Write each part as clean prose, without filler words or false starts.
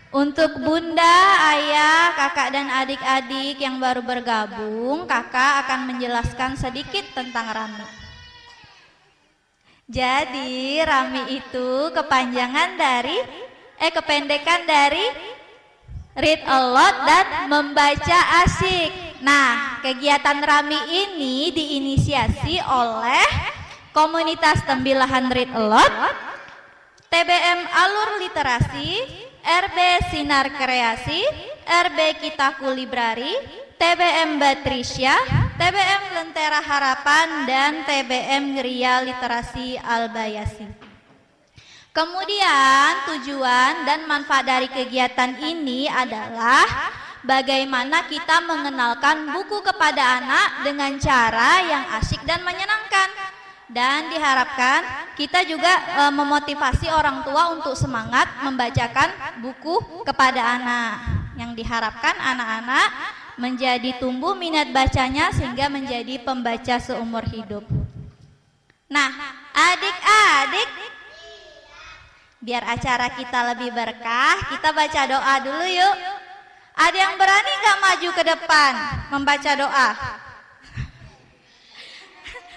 Untuk bunda, ayah, kakak dan adik-adik yang baru bergabung, kakak akan menjelaskan sedikit tentang Rami. Jadi Rami itu kependekan dari read a lot dan membaca asyik. Nah, kegiatan Rami ini diinisiasi oleh komunitas Tembilahan Read a Lot, TBM Alur Literasi, RB Sinar Kreasi, RB Kitaku Librari, TBM Batrisya, TBM Lentera Harapan, dan TBM Gria Literasi Albayasi. Kemudian tujuan dan manfaat dari kegiatan ini adalah bagaimana kita mengenalkan buku kepada anak dengan cara yang asyik dan menyenangkan. Dan diharapkan kita juga memotivasi orang tua untuk semangat membacakan buku kepada anak. Yang diharapkan anak-anak menjadi tumbuh minat bacanya sehingga menjadi pembaca seumur hidup. Nah, adik-adik, biar acara kita lebih berkah, kita baca doa dulu yuk. Ada yang berani nggak maju ke depan membaca doa?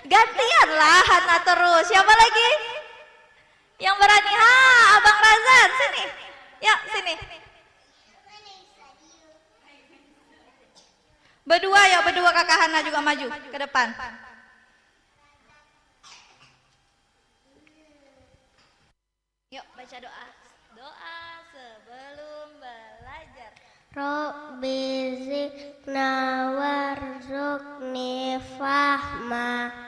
Gantian lah Hana terus. Siapa lagi? Yang berani? Abang Razan, sini. Yuk, sini. Berdua kakak Hana juga maju ke depan. Yuk, baca doa. Doa sebelum belajar. Rabbi zidna warzuqni fahma.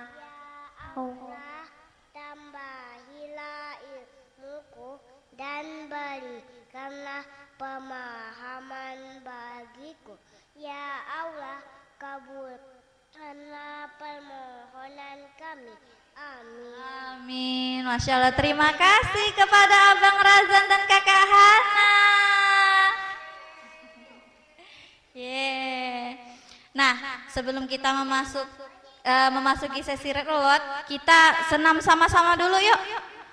Allah, tambahilah ilmuku dan berikanlah pemahaman bagiku. Ya Allah, kabulkanlah permohonan kami. Amin. Amin. Masya Allah, terima kasih kepada Abang Razan dan kakak Hana. Nah, sebelum kita memasuki sesi read a lot, kita senam sama-sama dulu yuk.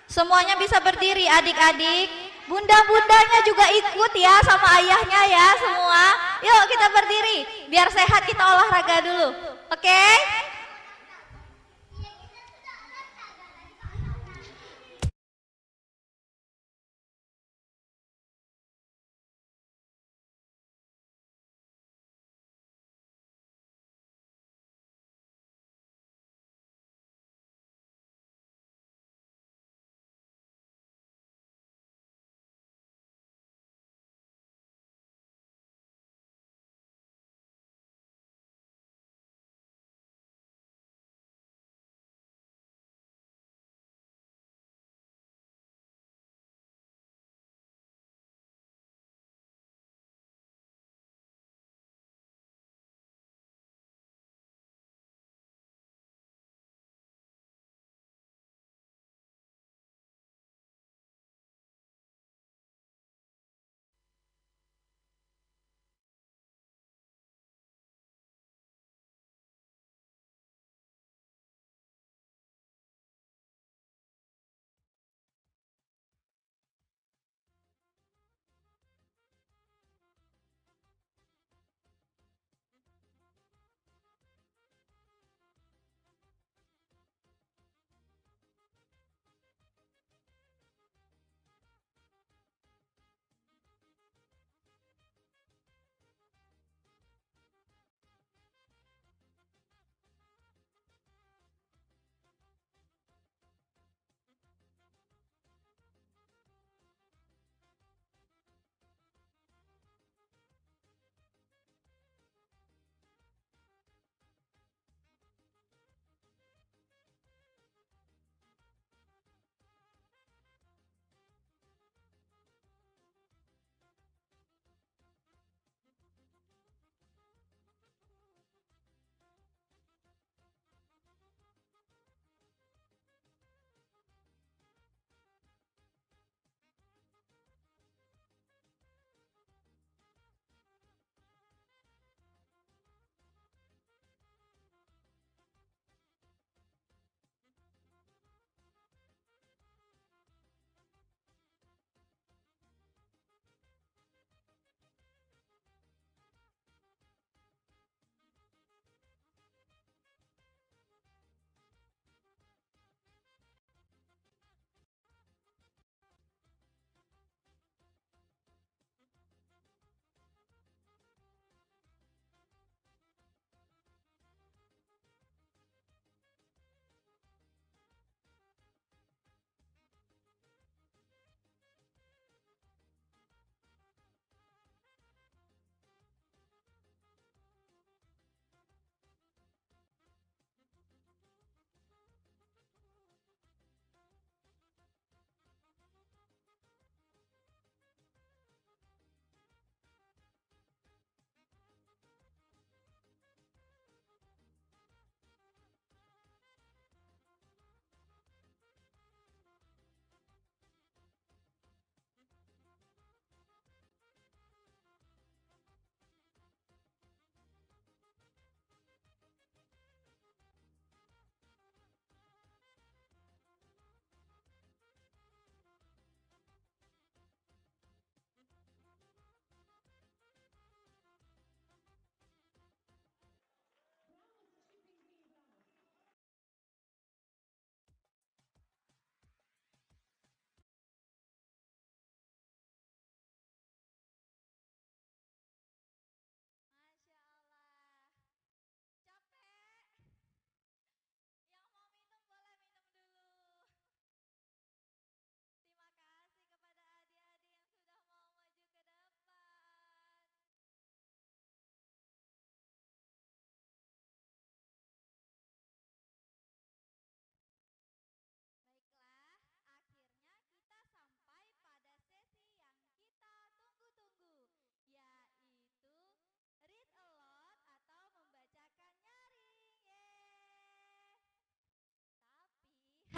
Semuanya bisa berdiri, adik-adik. Bunda-bundanya juga ikut ya sama ayahnya ya semua. Yuk kita berdiri, biar sehat kita olahraga dulu. Oke?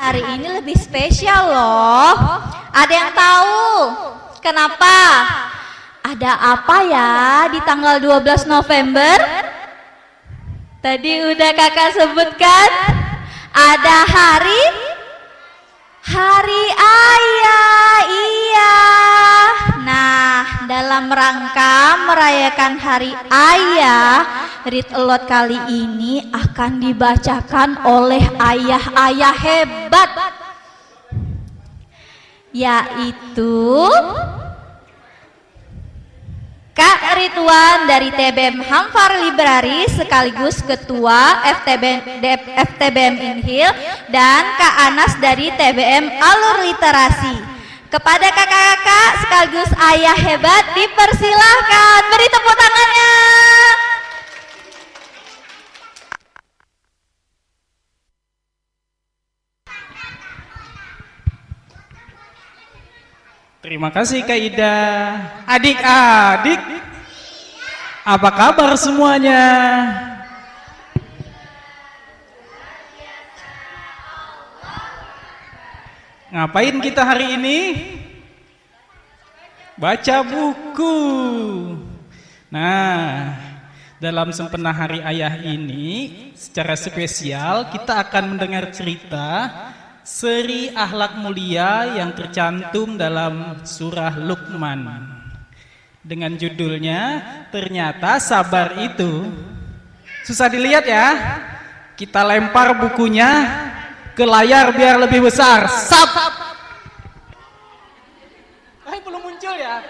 Hari ini lebih spesial loh. Ada yang tahu kenapa? Ada apa ya di tanggal 12 November? Tadi udah kakak sebutkan. Ada hari ayah. Iya. Nah, dalam rangka merayakan hari ayah, Read Aloud kali ini akan dibacakan oleh ayah-ayah hebat, yaitu Kak Ridwan dari TBM Hamfar Library sekaligus Ketua FTBM Inhil, dan Kak Anas dari TBM Alur Literasi. Kepada kakak-kakak sekaligus ayah hebat dipersilahkan beri tepuk tangannya. Terima kasih Kak Ida. Adik-adik, apa kabar semuanya? Ngapain kita hari ini? Baca buku. Nah, dalam sempena Hari Ayah ini, secara spesial kita akan mendengar cerita seri akhlak mulia yang tercantum dalam surah Luqman. Dengan judulnya, Ternyata Sabar Itu. Susah dilihat ya? Kita lempar bukunya ke layar biar lebih besar. Sap. Belum muncul ya?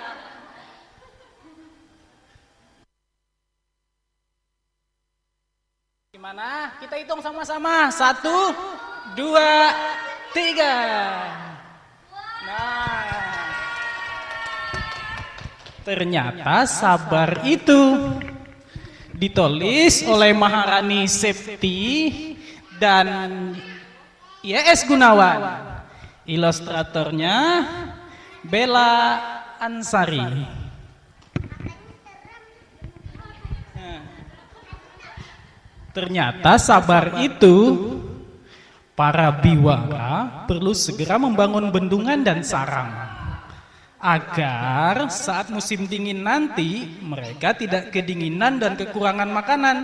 Gimana? Kita hitung sama-sama. 1, 2, 3. Nah, ternyata sabar itu ditulis oleh Maharani Septi dan YS Gunawan, ilustratornya Bella Ansari. Ternyata sabar itu, para biwara perlu segera membangun bendungan dan sarang agar saat musim dingin nanti mereka tidak kedinginan dan kekurangan makanan.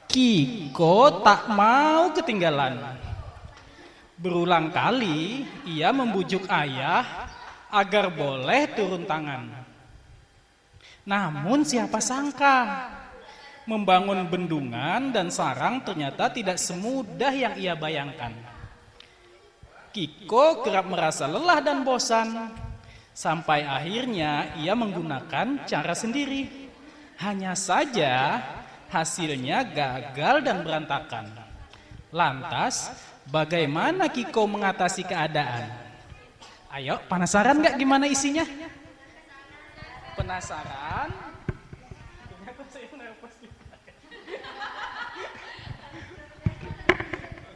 Kiko tak mau ketinggalan. Berulang kali ia membujuk ayah agar boleh turun tangan. Namun siapa sangka membangun bendungan dan sarang ternyata tidak semudah yang ia bayangkan. Kiko kerap merasa lelah dan bosan, sampai akhirnya ia menggunakan cara sendiri. Hanya saja hasilnya gagal dan berantakan. Lantas, bagaimana Kiko mengatasi keadaan? Ayo, penasaran gak gimana isinya? Penasaran? Ternyata saya nervous juga.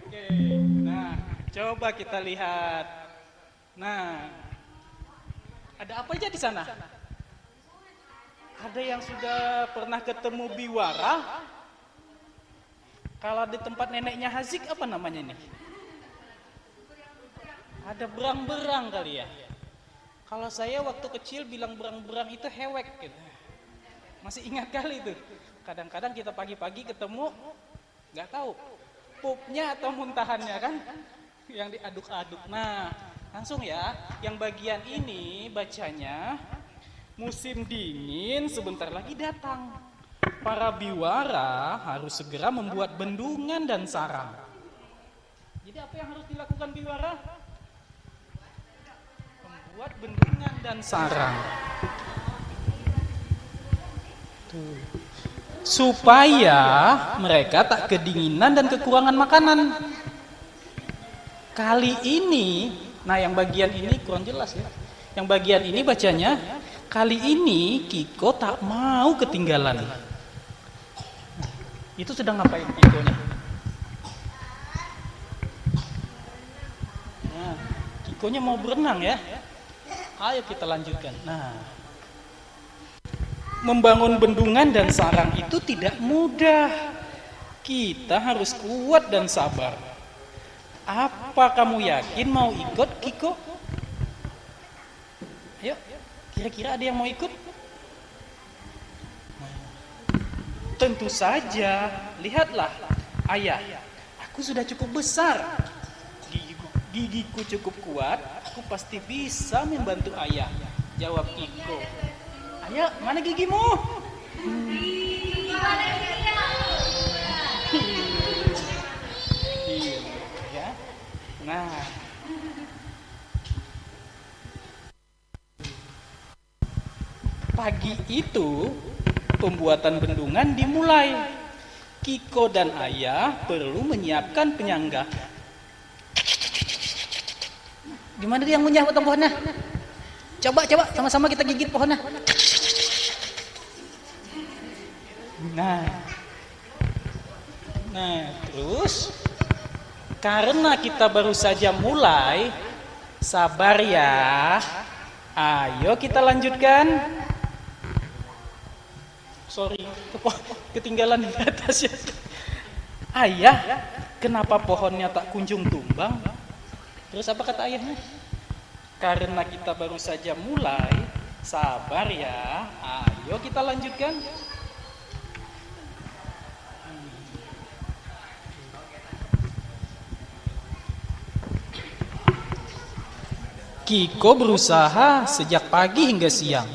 Oke, nah coba kita lihat. Nah, ada apa aja di sana? Ada yang sudah pernah ketemu biwara? Kalau di tempat neneknya Hazik apa namanya nih? Ada berang-berang kali ya? Kalau saya waktu kecil bilang berang-berang itu hewek gitu. Masih ingat kali itu. Kadang-kadang kita pagi-pagi ketemu, nggak tahu pupnya atau muntahannya kan? Yang diaduk-aduk. Nah, langsung ya, yang bagian ini bacanya, musim dingin sebentar lagi datang. Para biwara harus segera membuat bendungan dan sarang. Jadi apa yang harus dilakukan biwara? Membuat bendungan dan sarang. Tuh. Supaya mereka tak kedinginan dan kekurangan makanan. Kali ini, nah yang bagian ini kurang jelas ya. Yang bagian ini bacanya, kali ini Kiko tak mau ketinggalan. Itu sedang ngapain Kikonya? Nah, Kikonya mau berenang ya. Ayo kita lanjutkan. Nah, membangun bendungan dan sarang itu tidak mudah. Kita harus kuat dan sabar. Apa kamu yakin mau ikut, Kiko? Ayo, kira-kira ada yang mau ikut? Tentu saja. Lihatlah, ayah, aku sudah cukup besar. Gigiku cukup kuat, aku pasti bisa membantu ayah. Jawab Kiko. Ayo, mana gigimu? Ya. Nah, pagi itu pembuatan bendungan dimulai. Kiko dan ayah perlu menyiapkan penyangga. Gimana dia yang ngunyah batang pohonnya? Coba, sama-sama kita gigit pohonnya. Nah, terus karena kita baru saja mulai, sabar ya. Ayo kita lanjutkan. Sorry, ketinggalan di atas ya. Ayah, kenapa pohonnya tak kunjung tumbang? Terus apa kata ayahnya? Karena kita baru saja mulai, sabar ya. Ayo kita lanjutkan. Kiko berusaha sejak pagi hingga siang.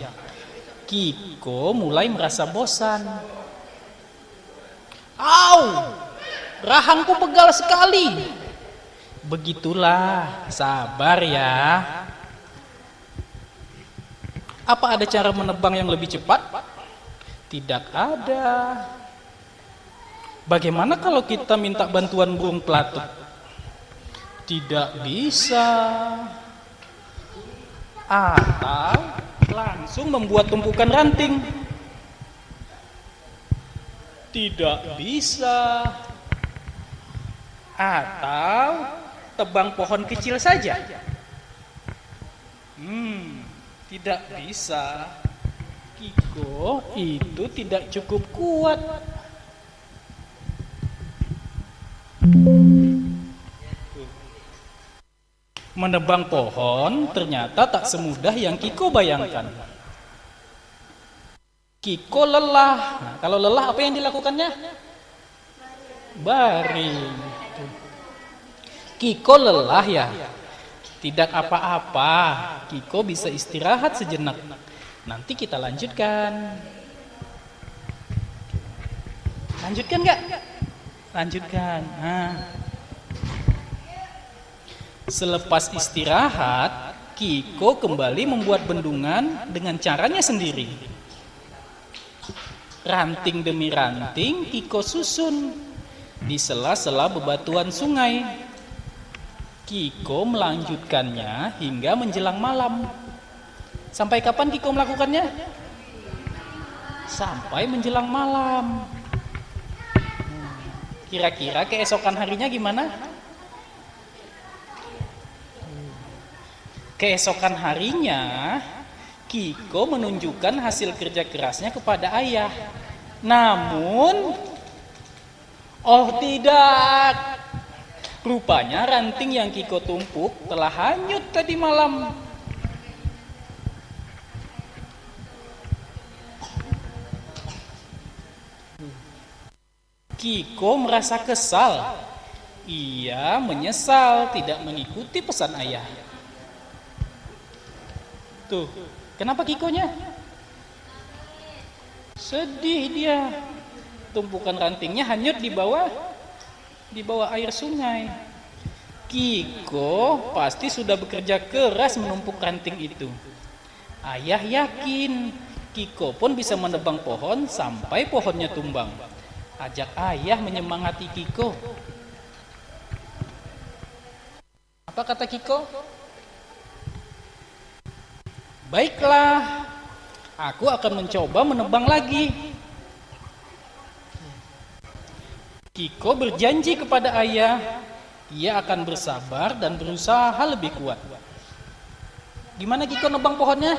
Kiko mulai merasa bosan. Au! Rahangku pegal sekali. Begitulah, sabar ya. Apa ada cara menebang yang lebih cepat? Tidak ada. Bagaimana kalau kita minta bantuan burung pelatuk? Tidak bisa. Atau langsung membuat tumpukan ranting? Tidak bisa. Atau tebang pohon kecil saja? Tidak bisa. Kiko itu tidak cukup kuat. Menebang pohon ternyata tak semudah yang Kiko bayangkan. Kiko lelah. Nah, kalau lelah apa yang dilakukannya? Baring. Kiko lelah ya? Tidak apa-apa. Kiko bisa istirahat sejenak. Nanti kita lanjutkan. Lanjutkan nggak? Lanjutkan. Nah. Selepas istirahat, Kiko kembali membuat bendungan dengan caranya sendiri. Ranting demi ranting Kiko susun di sela-sela bebatuan sungai. Kiko melanjutkannya hingga menjelang malam. Sampai kapan Kiko melakukannya? Sampai menjelang malam. Kira-kira keesokan harinya gimana? Keesokan harinya, Kiko menunjukkan hasil kerja kerasnya kepada ayah. Namun, oh tidak, rupanya ranting yang Kiko tumpuk telah hanyut tadi malam. Kiko merasa kesal. Ia menyesal tidak mengikuti pesan ayah. Tuh, kenapa Kikonya? Sedih dia. Tumpukan rantingnya hanyut di bawah air sungai. Kiko pasti sudah bekerja keras menumpuk ranting itu. Ayah yakin Kiko pun bisa menebang pohon sampai pohonnya tumbang. Ajak ayah menyemangati Kiko. Apa kata Kiko? Baiklah, aku akan mencoba menebang lagi. Kiko berjanji kepada ayah, ia akan bersabar dan berusaha lebih kuat. Gimana Kiko nebang pohonnya?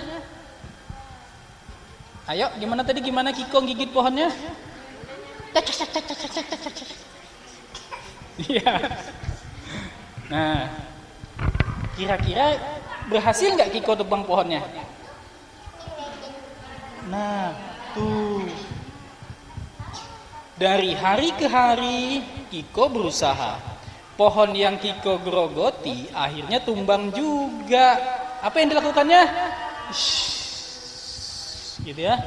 Ayo, gimana Kiko gigit pohonnya? Iya. Nah, kira-kira berhasil nggak Kiko tebang pohonnya? Nah, tuh. Dari hari ke hari Kiko berusaha. Pohon yang Kiko gerogoti akhirnya tumbang juga. Apa yang dilakukannya? Shhh, gitu ya.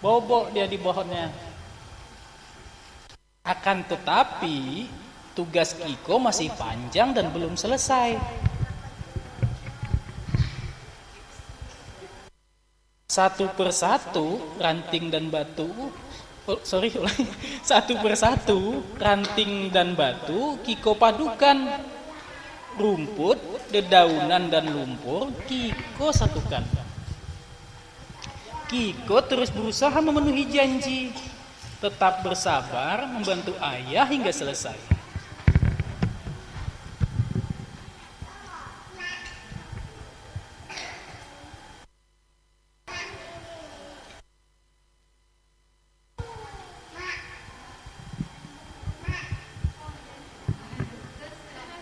Bobok dia di pohonnya. Akan tetapi tugas Kiko masih panjang dan belum selesai. Satu persatu ranting dan batu, satu persatu ranting dan batu Kiko padukan. Rumput, dedaunan dan lumpur Kiko satukan. Kiko terus berusaha memenuhi janji, tetap bersabar membantu ayah hingga selesai.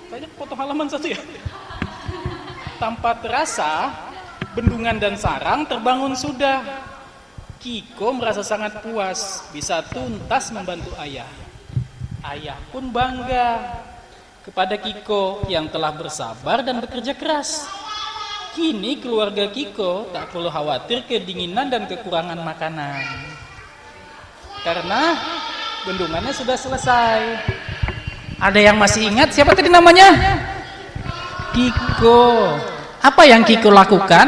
Banyak potong halaman satu ya. Tanpa terasa, bendungan dan sarang terbangun sudah. Kiko merasa sangat puas bisa tuntas membantu ayah. Ayah pun bangga kepada Kiko yang telah bersabar dan bekerja keras. Kini keluarga Kiko tak perlu khawatir kedinginan dan kekurangan makanan. Karena bendungannya sudah selesai. Ada yang masih ingat siapa tadi namanya? Kiko. Apa yang Kiko lakukan?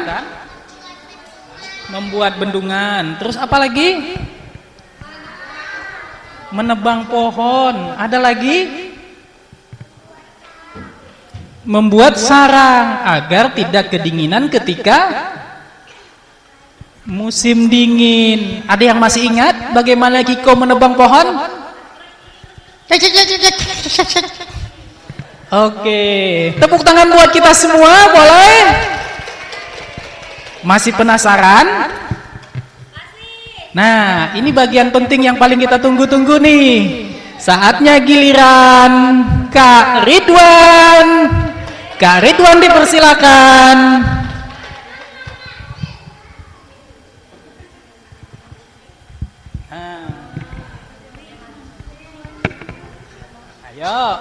Membuat bendungan. Terus apa lagi? Menebang pohon. Ada lagi? Membuat sarang agar tidak kedinginan ketika musim dingin. Ada yang masih ingat bagaimana Kiko menebang pohon? Oke, tepuk tangan buat kita semua, boleh? Masih penasaran? Nah, ini bagian penting yang paling kita tunggu-tunggu nih. Saatnya giliran Kak Ridwan. Kak Ridwan dipersilakan. Ayo,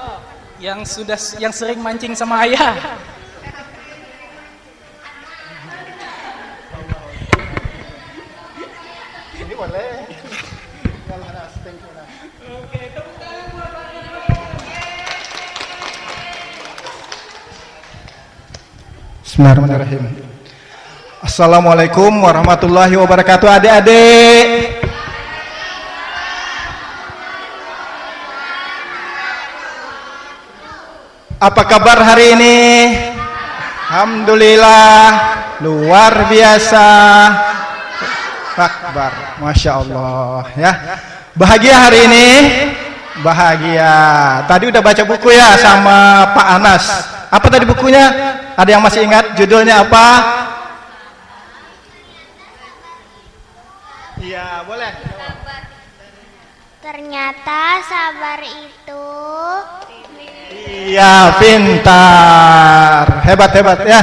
yang sering mancing sama ayah. Ini boleh. Bismillahirrahmanirrahim. Assalamualaikum warahmatullahi wabarakatuh, adik-adik. Apa kabar hari ini? Alhamdulillah, luar biasa. Akbar, Masya Allah ya. Bahagia hari ini? Bahagia. Tadi udah baca buku ya sama Pak Anas. Apa tadi bukunya? Ada yang masih ingat judulnya apa? Iya, boleh. Ternyata sabar itu Iya, pintar. Hebat-hebat ya.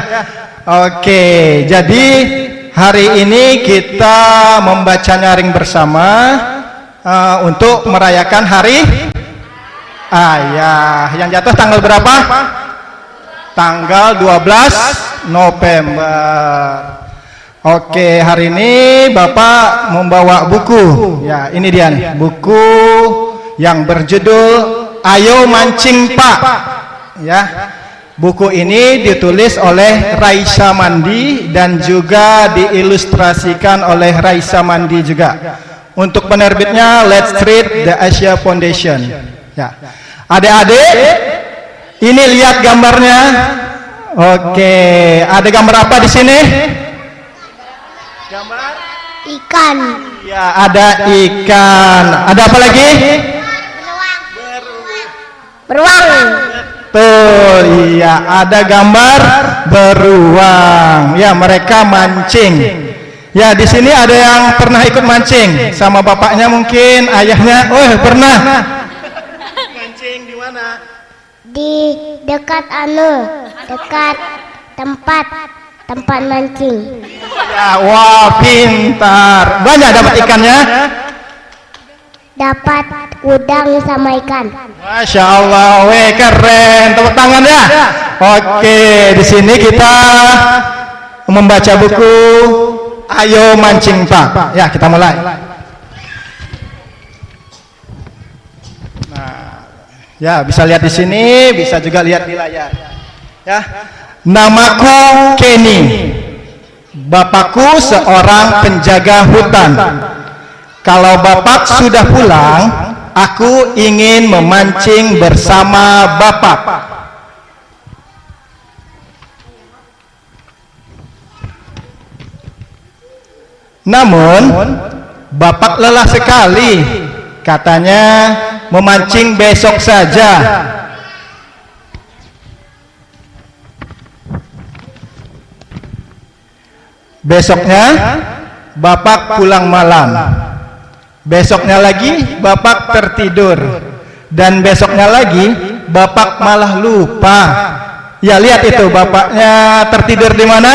Oke, jadi hari ini kita membaca nyaring bersama untuk merayakan hari ayah. Yang jatuh tanggal berapa? Tanggal 12 November. Oke, hari ini Bapak membawa buku. Ya, ini dia nih, buku yang berjudul Ayo Mancing Pak. Ya. Buku ini ditulis oleh Raisa Mandi dan juga diilustrasikan oleh Raisa Mandi juga. Untuk penerbitnya Let's Read the Asia Foundation. Ya. Adik-adik, ini lihat gambarnya. Oke, ada gambar apa di sini? Gambar ikan. ya, ada ikan. Ada apa lagi? Beruang. Betul, iya, ada gambar beruang. Ya, mereka mancing. Ya, di sini ada yang pernah ikut mancing sama bapaknya mungkin, ayahnya. Oh, pernah. Mancing di mana? Di dekat dekat tempat mancing. Ya, wah pintar. Banyak dapat ikannya? Dapat udang sama ikan. Masya Allah, weh keren. Tepuk tangan ya. Oke, di sini kita membaca buku Ayo Mancing Pak. Ya, kita mulai. Nah, ya bisa lihat di sini, bisa juga lihat di layar. Ya, namaku Kenny. Bapakku seorang penjaga hutan. Kalau bapak sudah pulang, aku ingin memancing bersama bapak. Namun, bapak lelah sekali. Katanya memancing besok saja. Besoknya, bapak pulang malam. Besoknya lagi, bapak tertidur. Dan besoknya lagi, bapak malah lupa. Ya, lihat itu, bapaknya tertidur di mana?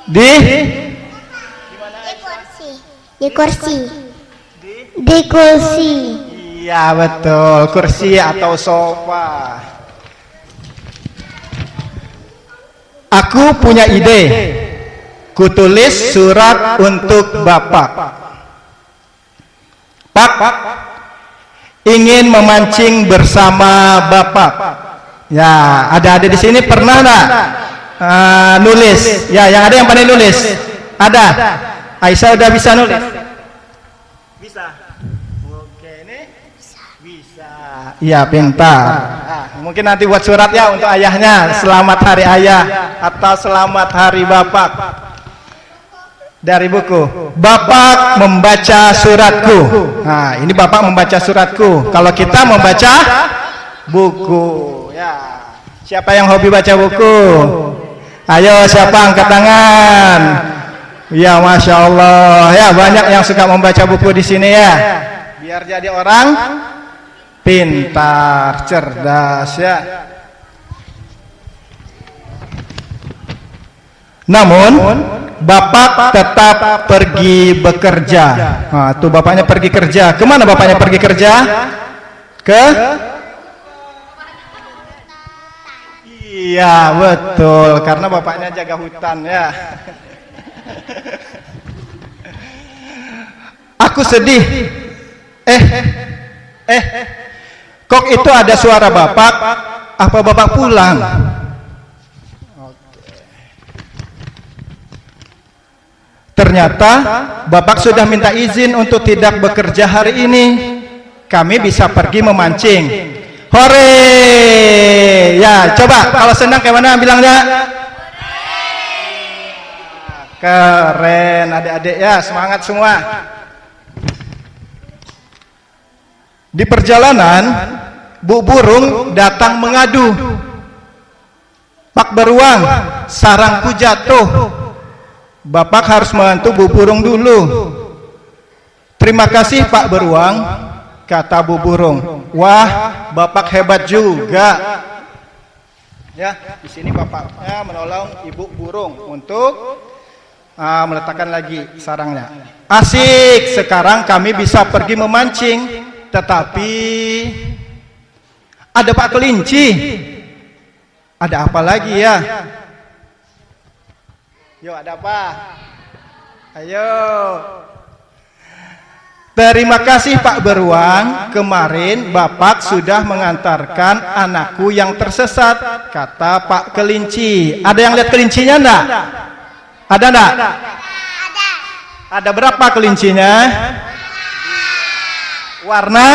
Di kursi. Di kursi. Iya betul, kursi atau sofa. Aku punya ide. Kutulis surat untuk bapak. Pak, ingin memancing bersama bapak. Ya, ada di sini pernah nggak nulis? Ya, yang ada yang pandai nulis. Ada. Aisyah udah bisa nulis. Bisa. Oke, ini bisa. Iya, pintar. Mungkin nanti buat surat ya untuk ayahnya. Selamat hari ayah atau selamat hari bapak. Dari buku Bapak membaca suratku. Nah, ini bapak membaca suratku. Kalau kita membaca buku, ya. Siapa yang hobi baca buku? Ayo, siapa angkat tangan? Ya, masya Allah. Ya, banyak yang suka membaca buku di sini ya. Biar jadi orang pintar, cerdas ya. Namun bapak tetap pergi bekerja. Nah, tuh bapaknya pergi kerja. Kemana bapaknya pergi kerja? Ke? Iya betul, karena bapaknya jaga hutan ya. Aku sedih. Kok itu ada suara bapak? Apa bapak pulang? Ternyata bapak sudah minta izin untuk tidak bekerja hari ini. Kami bisa pergi memancing. Hore! Ya, coba kalau senang kayak mana bilangnya? Keren, adik-adik ya, semangat semua. Di perjalanan, Bu Burung datang mengadu. Pak Beruang, sarangku jatuh. Bapak harus membantu Bu Burung dulu. Terima kasih Pak Beruang, kata Bu Burung. Wah, bapak hebat juga. Ya, di sini bapaknya menolong Ibu Burung untuk meletakkan lagi sarangnya. Asik, sekarang kami bisa pergi memancing. Tetapi ada Pak Kelinci. Ada apa lagi ya? Yo, ada apa? Ayo. Terima kasih Pak Beruang. Kemarin Bapak sudah mengantarkan anakku yang tersesat, kata Pak Kelinci. Ada yang lihat kelincinya enggak? Ada enggak? Ada. Ada berapa kelincinya? Warna?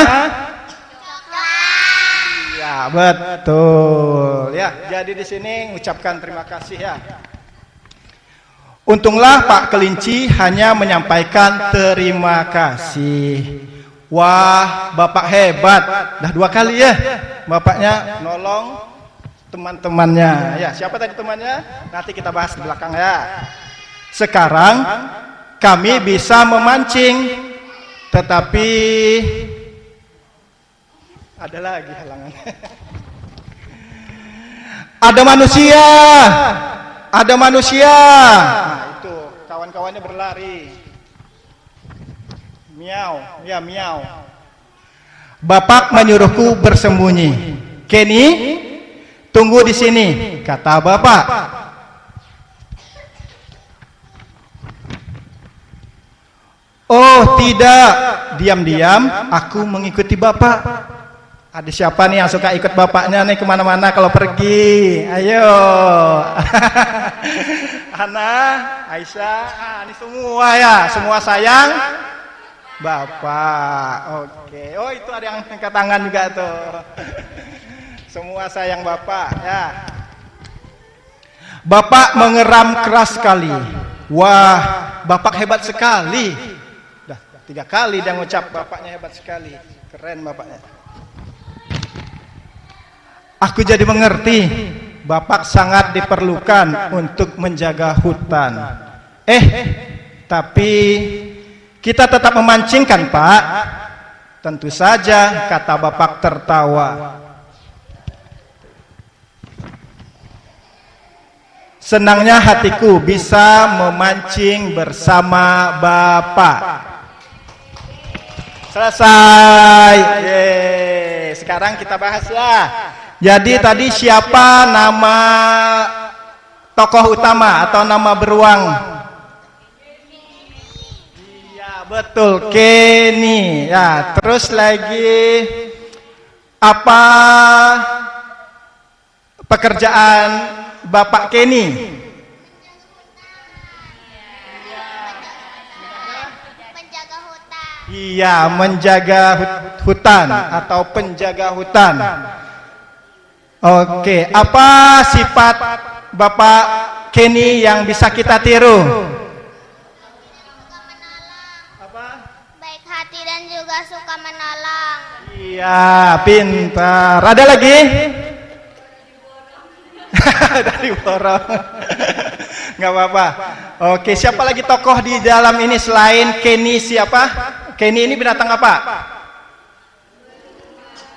Iya, betul. Ya, jadi di sini mengucapkan terima kasih ya. Untunglah Pak Kelinci hanya menyampaikan terima kasih. Wah, Bapak hebat. Dah 2 kali ya Bapaknya nolong teman-temannya. Ya, siapa tadi temannya? Nanti kita bahas di belakang ya. Sekarang kami bisa memancing. Tetapi Ada lagi halangan. Ada manusia. Ada manusia. Nah, itu kawan-kawannya berlari. Miau, ya miau. Bapak menyuruhku bersembunyi. Kenny, tunggu di sini, kata bapak. Oh tidak, diam-diam aku mengikuti bapak. Ada siapa nih yang suka ikut bapaknya nih kemana-mana kalau pergi? Ayo. Hana, Aisyah, ini semua ya, semua sayang bapak. Oke. Oh itu ada yang angkat tangan juga tuh. Semua sayang bapak ya. Bapak mengeram keras sekali. Wah, bapak hebat sekali. Dah 3 kali dia ngucap bapaknya hebat sekali. Keren bapaknya. Aku jadi mengerti, bapak sangat diperlukan untuk menjaga hutan. Tapi kita tetap memancingkan, Pak. Tentu saja, kata bapak tertawa. Senangnya hatiku bisa memancing bersama bapak. Selesai. Yeay. Sekarang kita bahas ya. Jadi tadi siapa nama tokoh utama atau nama beruang? Iya betul, Kenny. Ya, terus lagi apa pekerjaan Bapak Kenny? Menjaga hutan. Iya, menjaga hutan atau penjaga hutan. Oke, apa sifat Bapak Kenny yang bisa kita tiru? Apa? Baik hati dan juga suka menolong. Iya, pintar. Ada lagi? Dari borong. Nggak apa-apa. Oke, siapa lagi tokoh di dalam ini selain Kenny siapa? Kenny ini binatang apa?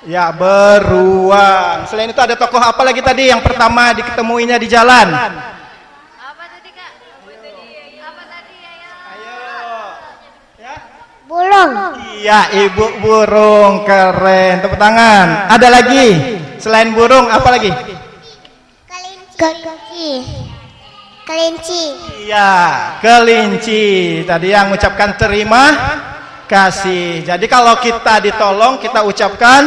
Ya, beruang. Selain itu ada tokoh apa lagi tadi yang pertama diketemuinya di jalan? Apa tadi Kak? Apa tadi ya? Ayo. Ya. Burung. Iya, ibu burung, keren. Tepuk tangan. Ada lagi? Selain burung apa lagi? Kelinci. Kelinci. Iya, kelinci. Tadi yang mengucapkan terima kasih. Jadi kalau kita ditolong, kita ucapkan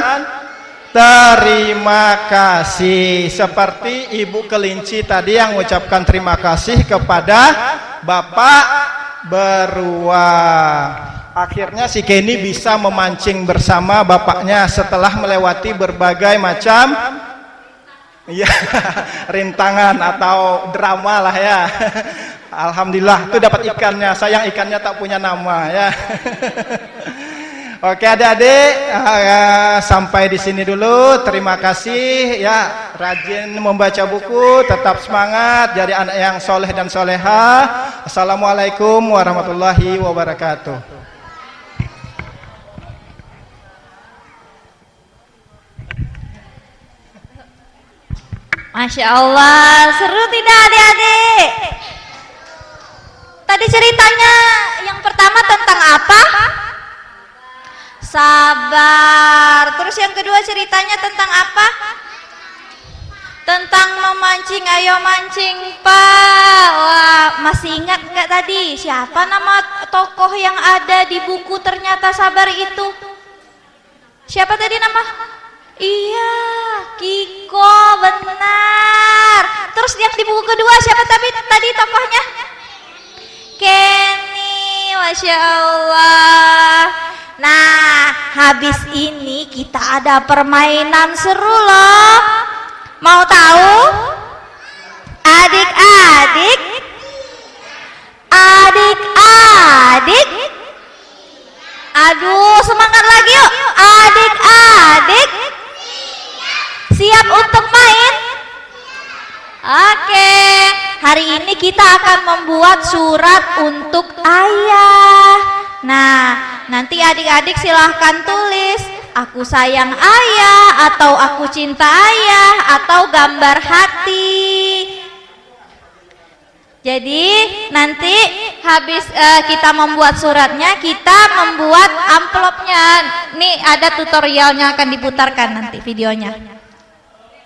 terima kasih. Seperti ibu kelinci tadi yang mengucapkan terima kasih kepada Bapak beruang. Akhirnya si Kenny bisa memancing bersama bapaknya setelah melewati berbagai macam rintangan atau drama lah ya. Alhamdulillah itu dapat ikannya. Sayang ikannya tak punya nama ya. Oke adik-adik, sampai di sini dulu. Terima kasih ya, rajin membaca buku, tetap semangat jadi anak yang soleh dan soleha. Assalamualaikum warahmatullahi wabarakatuh. Masya Allah, seru tidak adik-adik? Tadi ceritanya yang pertama tentang apa? Sabar. Terus yang kedua ceritanya tentang apa? Tentang memancing, ayo mancing Pak. Wah, masih ingat nggak tadi? Siapa nama tokoh yang ada di buku Ternyata Sabar itu? Siapa tadi nama? Iya, Kiko, benar. Terus yang di buku kedua siapa tadi tokohnya? Kenny, Masya Allah. Nah, habis ini kita ada permainan seru loh. Mau tahu? Adik-adik? Adik-adik? Aduh, semangat lagi yuk. Adik-adik? Siap untuk main? Oke, hari ini kita akan membuat surat untuk ayah. Nah, nanti adik-adik silahkan tulis aku sayang ayah, atau aku cinta ayah, atau gambar hati. Jadi nanti habis kita membuat suratnya, kita membuat amplopnya. Nih ada tutorialnya akan diputarkan nanti videonya.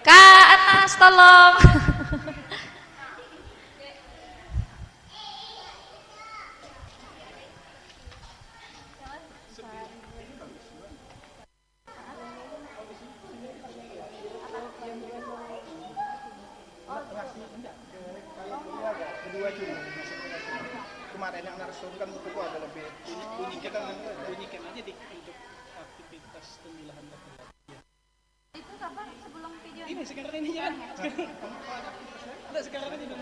Kak Anas tolong. Kemarin yang narsum kan buku ada lebih Bunyikan aja di untuk aktivitas pemilahan data. Itu kapan sebelum video Ini sekarang ini ya. Enggak sekarang aja dulu.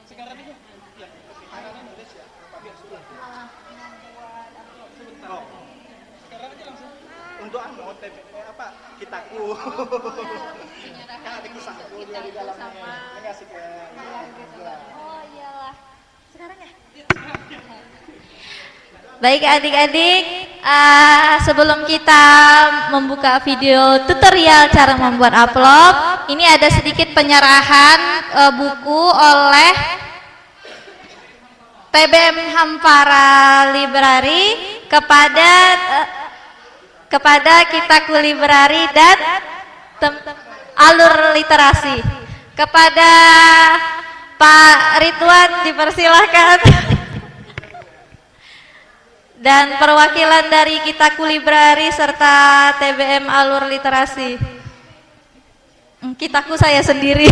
Sekarang aja. Ya. Sekarang Indonesia. Biar sudah. Sebentar. Sekarang aja langsung. untuk apa kitaku kan ada kisahku dia di dalamnya ngasih ke Oh iyalah. Sekarang ya? Baik adik-adik, sebelum kita membuka video tutorial cara membuat amplop, ini ada sedikit penyerahan buku oleh TBM Hampara Library kepada Kitaku Library dan Alur Literasi. Kepada Pak Ridwan dipersilahkan. Dan perwakilan dari Kitaku Library serta TBM Alur Literasi. Kitaku saya sendiri.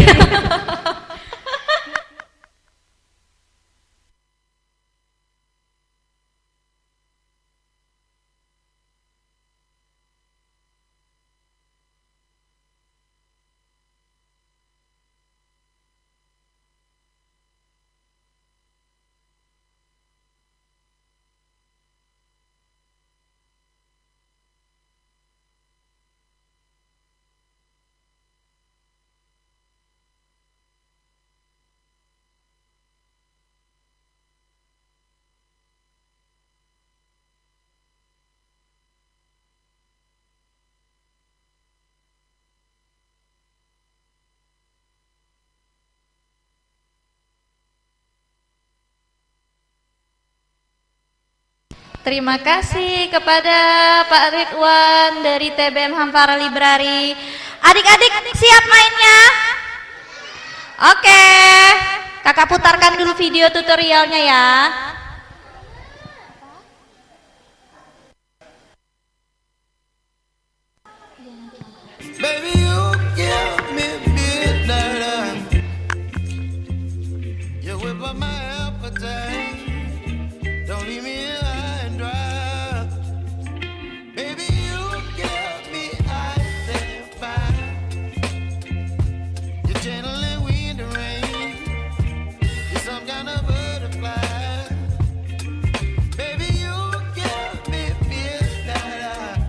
Terima kasih kepada Pak Ridwan dari TBM Hampara Library. Adik-adik siap mainnya? Oke, kakak putarkan dulu video tutorialnya ya. Baby, you give me midnight. You whip up my appetite. Don't leave me here high and dry. Baby, you give me ice and fire. You're channeling wind and rain. You're some kind of butterfly. Baby, you give me midnight.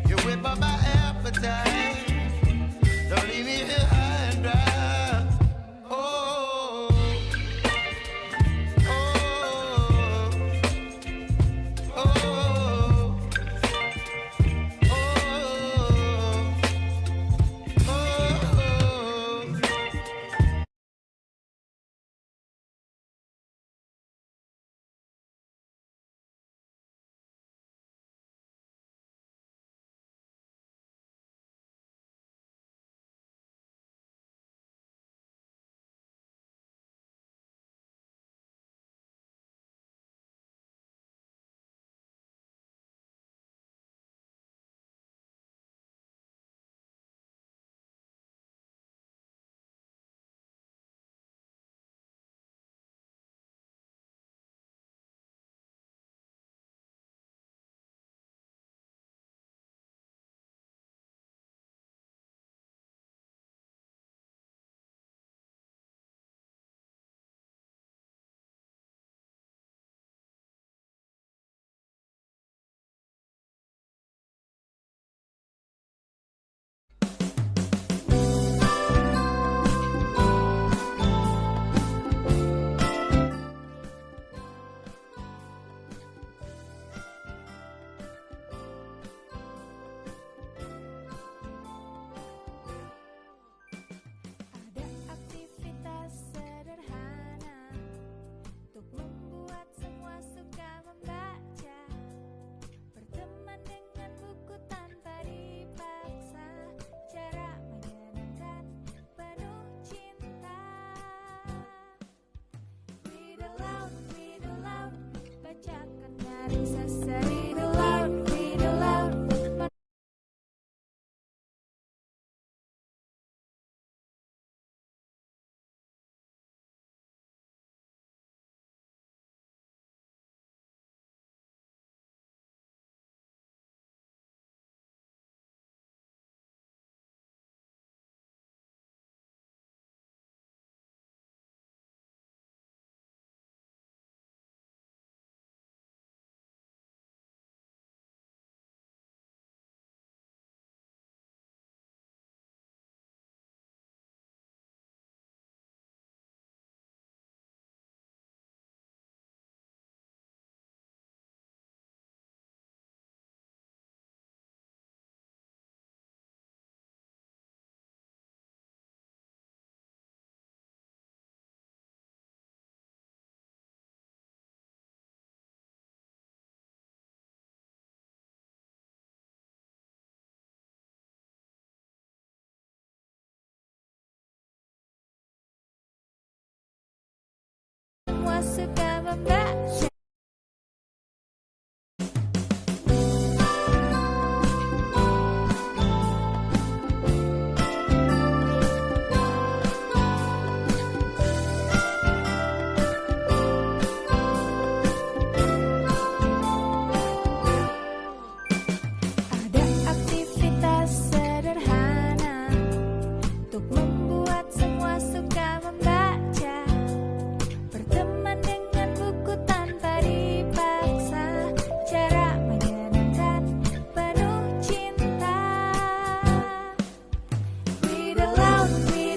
You whip up my nyaring sasa. Read aloud, read aloud. Semua suka membaca. Ada aktivitas sederhana untuk membuat semua suka membaca. Berteman dengan buku tanpa dipaksa, cara menyenangkan penuh cinta. Read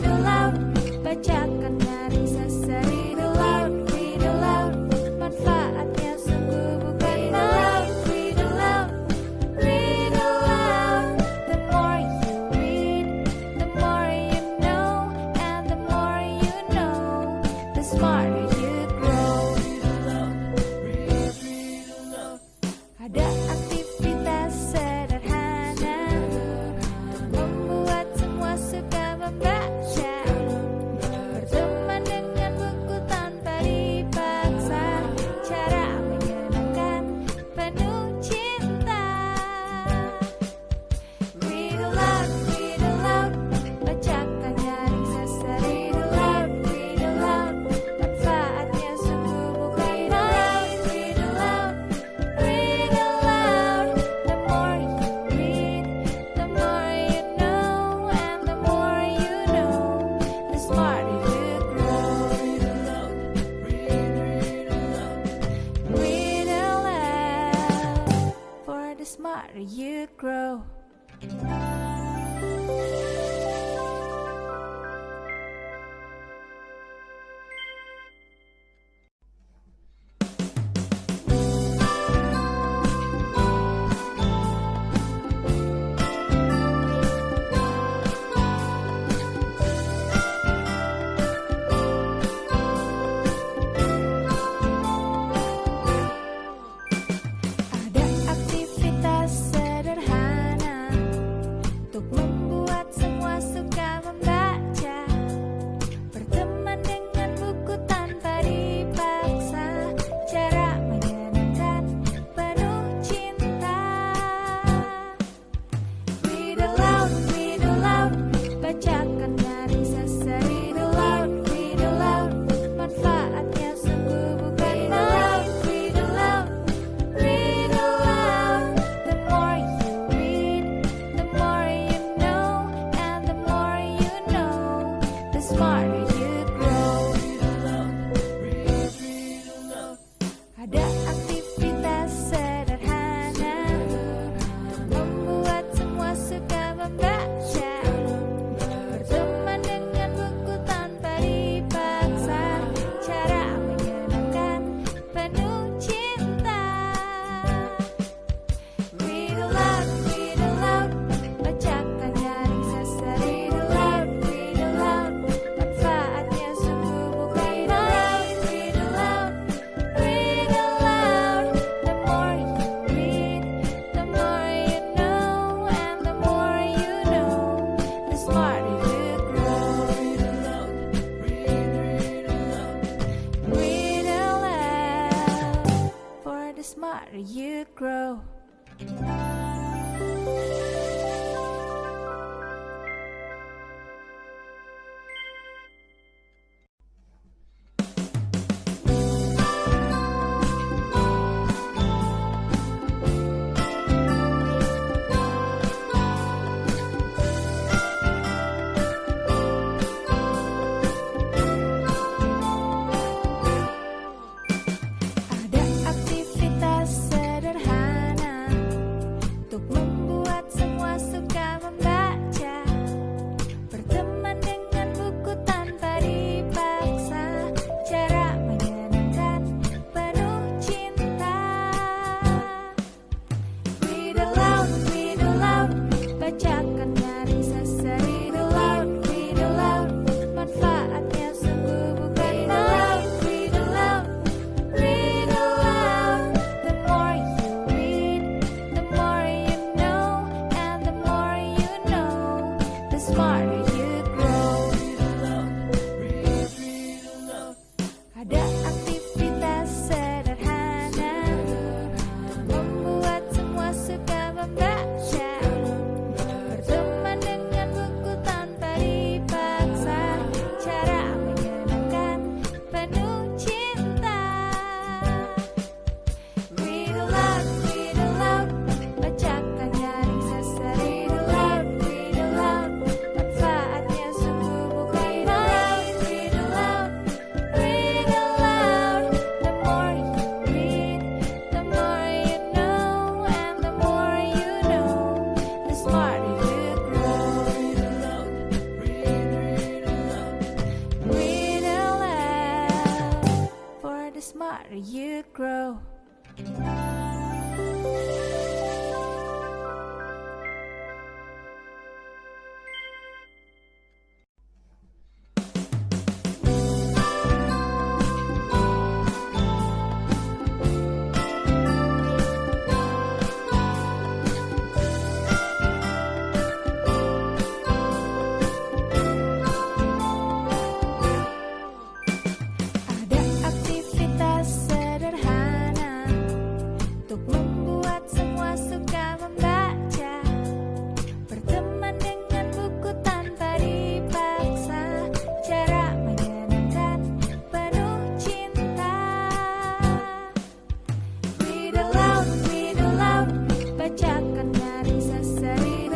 aloud, bacakan nyaring sasa. Read aloud, manfaatnya sungguh bukan main. Read aloud, read aloud. The more you read, the more you know, and the more you know, the smarter you grow. Ada aktivitas sederhana untuk membuat semua suka membaca. Berteman dengan buku tanpa dipaksa, cara menyenangkan penuh cinta. Read aloud, bacakan nyaring sasa. Read aloud, manfaatnya sungguh bukan main. Read aloud, the more you read, the more you know, and the more you know, the smarter you grow. Read aloud, for the smarter you grow. Ada aktivitas sederhana smarter you grow. Ada aktivitas sederhana untuk membuat semua suka membaca. Berteman dengan buku tanpa dipaksa, cara menyenangkan penuh cinta. Read aloud, bacakan nyaring sasa. Read aloud, manfaatnya sungguh bukan main. Read aloud, the more you read, the more you know, and the more you know, the smarter you grow. Ada aktivitas sederhana untuk membuat semua suka membaca. Berteman dengan buku tanpa dipaksa, cara menyenangkan penuh cinta. Read aloud, bacakan nyaring sasa. Read aloud, manfaatnya sungguh bukan main. Read aloud, the more you read, the more you know, and the more you know, the smarter you grow. Read aloud, for the smarter you grow. Ada aktivitas sederhana untuk membuat semua suka membaca. Berteman dengan buku tanpa dipaksa, cara menyenangkan penuh cinta. Read aloud, bacakan nyaring sasa. Read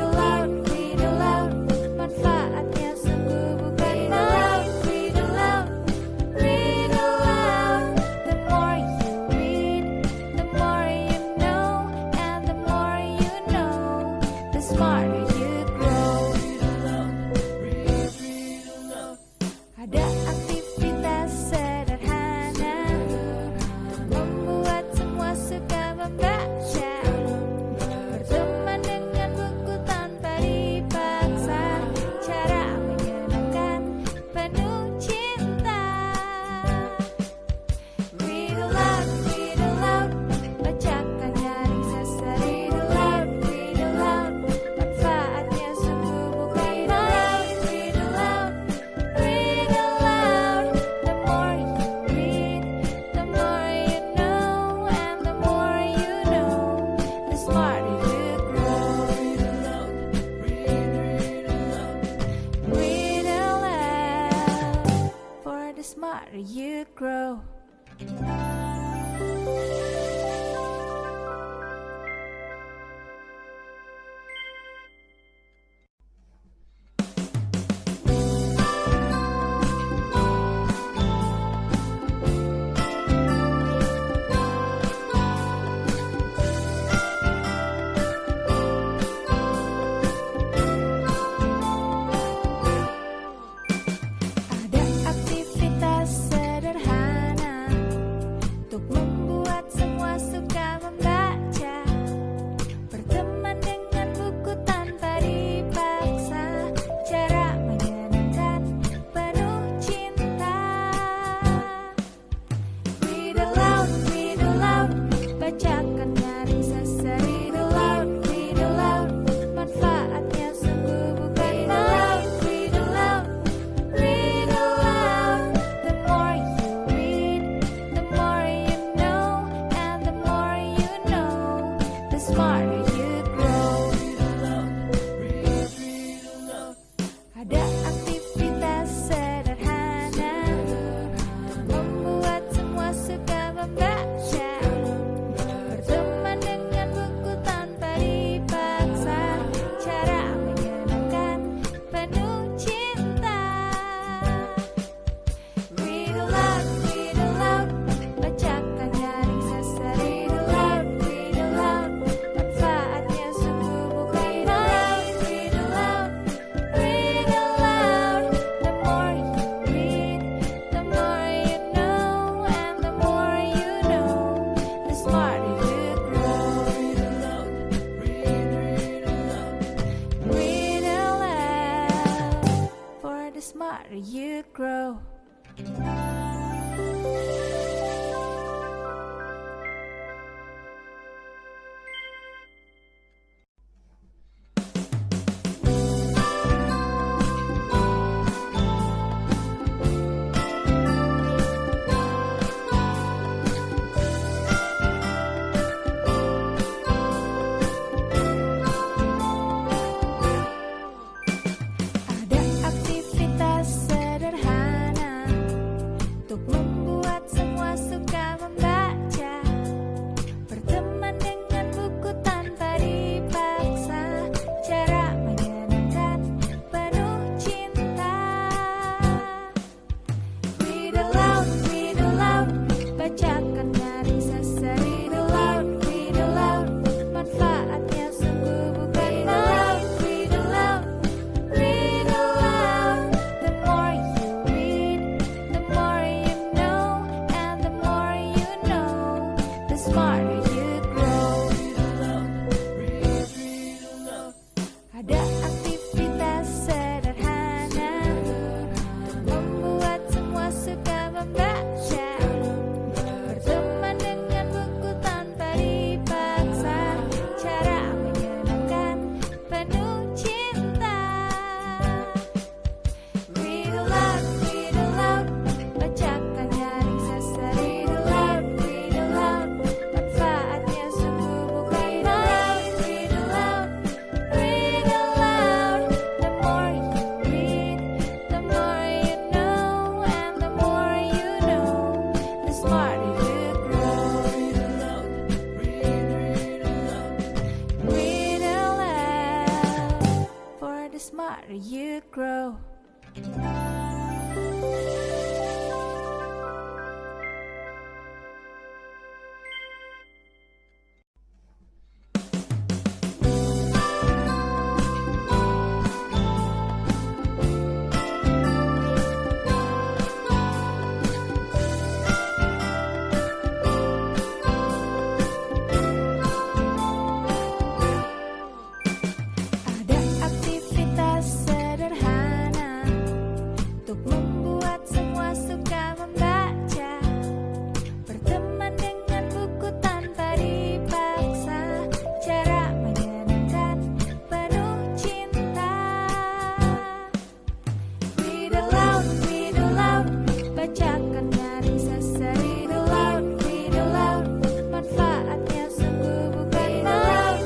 aloud, manfaatnya sungguh bukan main. Read aloud, the more you read, the more you know, and the more you know, the smarter you grow. Ada aktivitas sederhana untuk membuat semua suka membaca. Berteman dengan buku tanpa dipaksa, cara menyenangkan penuh cinta. Read aloud, bacakan nyaring sasa. Read aloud, manfaatnya sungguh bukan main. Read aloud, the more you read, the more you know, and the more you know, the smarter you grow. Read aloud, for the smarter you grow. Ada aktivitas sederhana smarter you grow. Read aloud, for the smarter you grow. Ada aktivitas sederhana untuk membuat semua suka membaca. Berteman dengan buku tanpa dipaksa, cara menyenangkan penuh cinta. Read aloud, bacakan nyaring sasa. Read aloud, manfaatnya sungguh bukan main.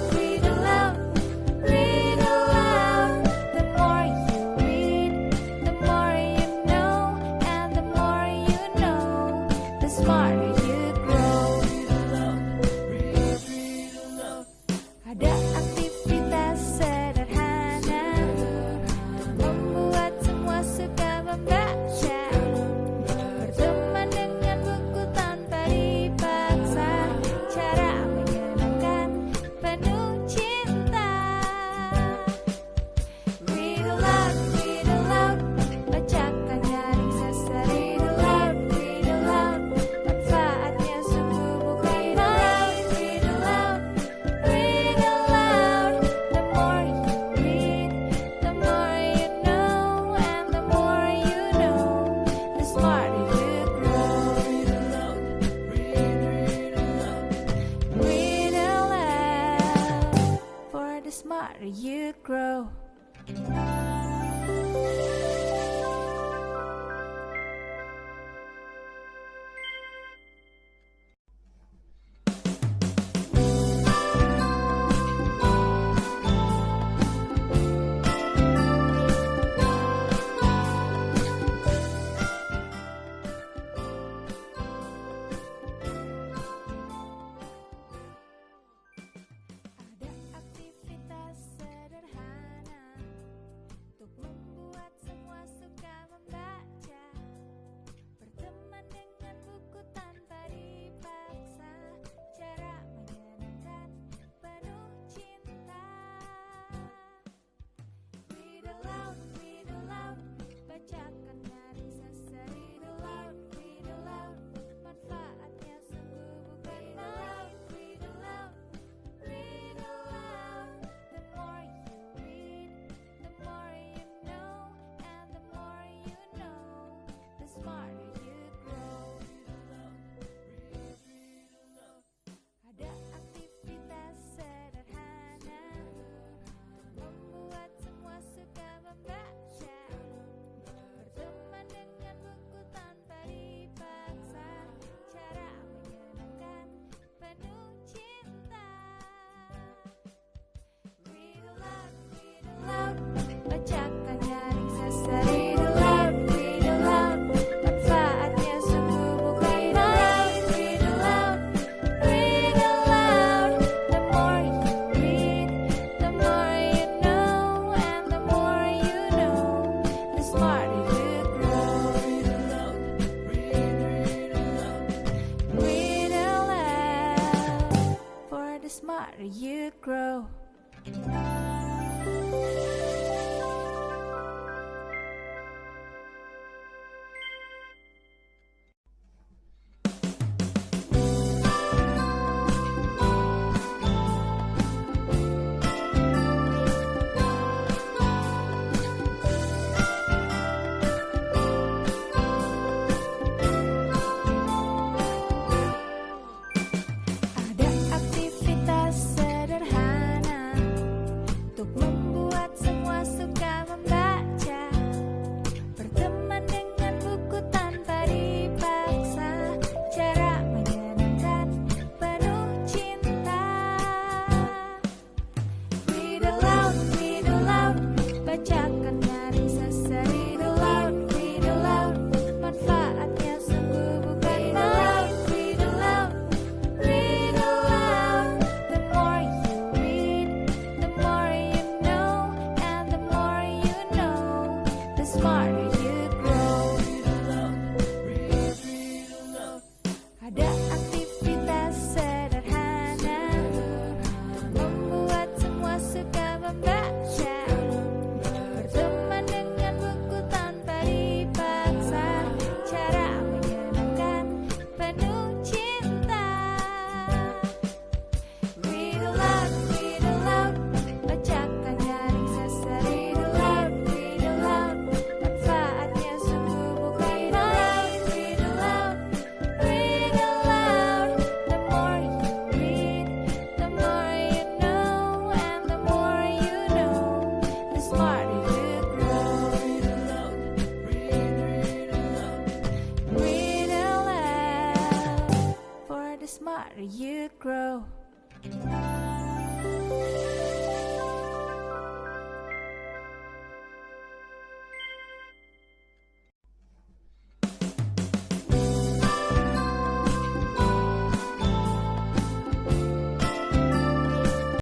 Read aloud, the more you read, the more you know, and the more you know, the smarter you grow. Ada aktivitas sederhana membuat semua suka membaca. Berteman dengan buku tanpa dipaksa, cara menyenangkan penuh cinta. Read aloud, bacakan nyaring sasa. Read aloud, manfaatnya sungguh bukan main. Read aloud, the more you read, the more you know, and the more you know, the smarter you grow. Read aloud, for the smarter you grow. Ada aktivitas sederhana untuk membuat semua suka membaca. Berteman dengan buku tanpa dipaksa, cara menyenangkan penuh cinta. Read aloud, bacakan nyaring sasa. Read aloud, manfaatnya sungguh bukan main. Read aloud, the more you read, the more you know, and the more you know, the smarter you grow. Ada aktivitas sederhana membuat semua suka membaca. Berteman dengan buku tanpa dipaksa, cara menyenangkan penuh cinta. Read aloud, bacakan nyaring sasa. Read aloud, manfaatnya sungguh bukan main. Read aloud, the more you read, the more you know, and the more you know, the smarter you grow. Read aloud, for the smarter you grow. Ada aktivitas sederhana Ada aktivitas sederhana membuat semua suka membaca. Berteman dengan buku tanpa dipaksa, cara menyenangkan penuh cinta. Read aloud, bacakan nyaring sesar. Read aloud, manfaatnya sungguh bukan main. Read aloud, the more you read, the more you know, and the more you know, the smarter you grow. Read aloud, for the smarter you grow.